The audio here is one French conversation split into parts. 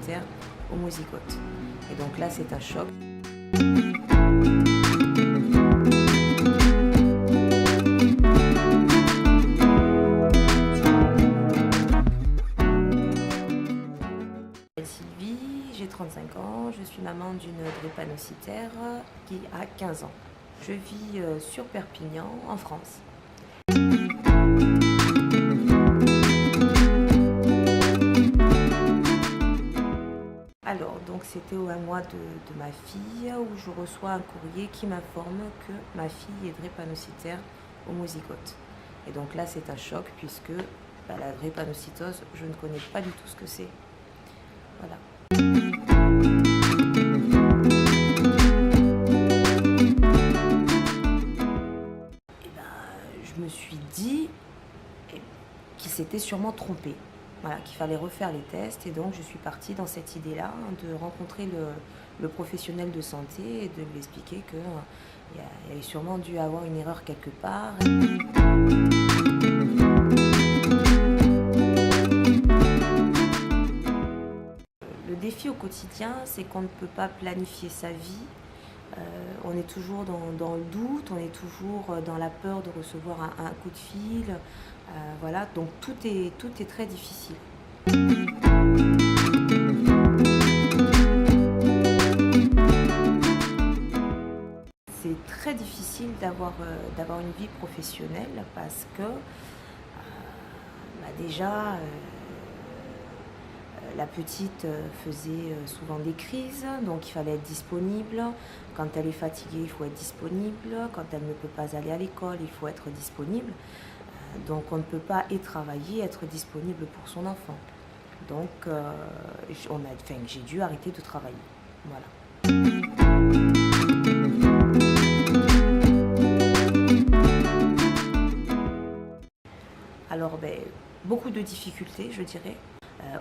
drépanocytaire homozygote. Et donc là, c'est un choc. Sylvie, j'ai 35 ans, je suis maman d'une drépanocytaire qui a 15 ans. Je vis sur Perpignan, en France. Alors, donc c'était au 1 mois de ma fille où je reçois un courrier qui m'informe que ma fille est drépanocytaire homozygote. Et donc là, c'est un choc puisque la drépanocytose, je ne connais pas du tout ce que c'est. Voilà. Et je me suis dit qu'il s'était sûrement trompé. Voilà, qu'il fallait refaire les tests et donc je suis partie dans cette idée-là de rencontrer le professionnel de santé et de lui expliquer qu'il y avait sûrement dû avoir une erreur quelque part. Le défi au quotidien, c'est qu'on ne peut pas planifier sa vie. On est toujours dans le doute, on est toujours dans la peur de recevoir un coup de fil. Voilà, donc tout est très difficile. C'est très difficile d'avoir une vie professionnelle parce que déjà la petite faisait souvent des crises, donc il fallait être disponible. Quand elle est fatiguée, il faut être disponible. Quand elle ne peut pas aller à l'école, il faut être disponible. Donc on ne peut pas et travailler, être disponible pour son enfant. Donc j'ai dû arrêter de travailler. Voilà. Alors beaucoup de difficultés, je dirais,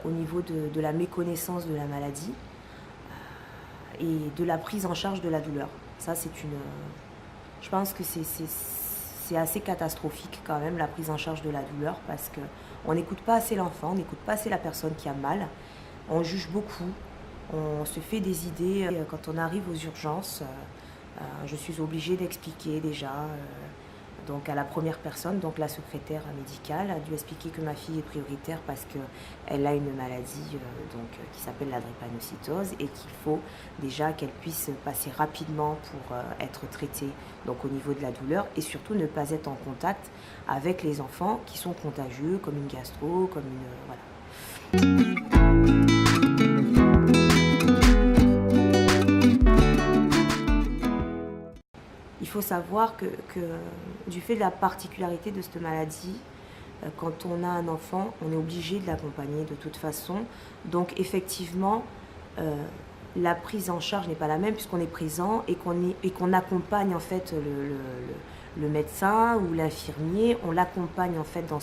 au niveau de la méconnaissance de la maladie et de la prise en charge de la douleur. Ça, je pense que c'est assez catastrophique quand même, la prise en charge de la douleur, parce qu'on n'écoute pas assez l'enfant, on n'écoute pas assez la personne qui a mal, on juge beaucoup, on se fait des idées. Quand on arrive aux urgences, je suis obligée d'expliquer déjà donc à la première personne, donc la secrétaire médicale, a dû expliquer que ma fille est prioritaire parce qu'elle a une maladie qui s'appelle la drépanocytose et qu'il faut déjà qu'elle puisse passer rapidement pour être traitée donc au niveau de la douleur et surtout ne pas être en contact avec les enfants qui sont contagieux comme une gastro, comme une... voilà. Il faut savoir que du fait de la particularité de cette maladie, quand on a un enfant, on est obligé de l'accompagner de toute façon. Donc effectivement, la prise en charge n'est pas la même puisqu'on est présent et qu'on accompagne en fait le médecin ou l'infirmier. On l'accompagne en fait dans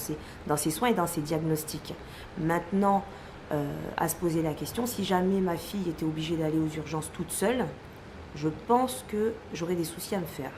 ses soins et dans ses diagnostics. Maintenant, à se poser la question, si jamais ma fille était obligée d'aller aux urgences toute seule, je pense que j'aurais des soucis à me faire.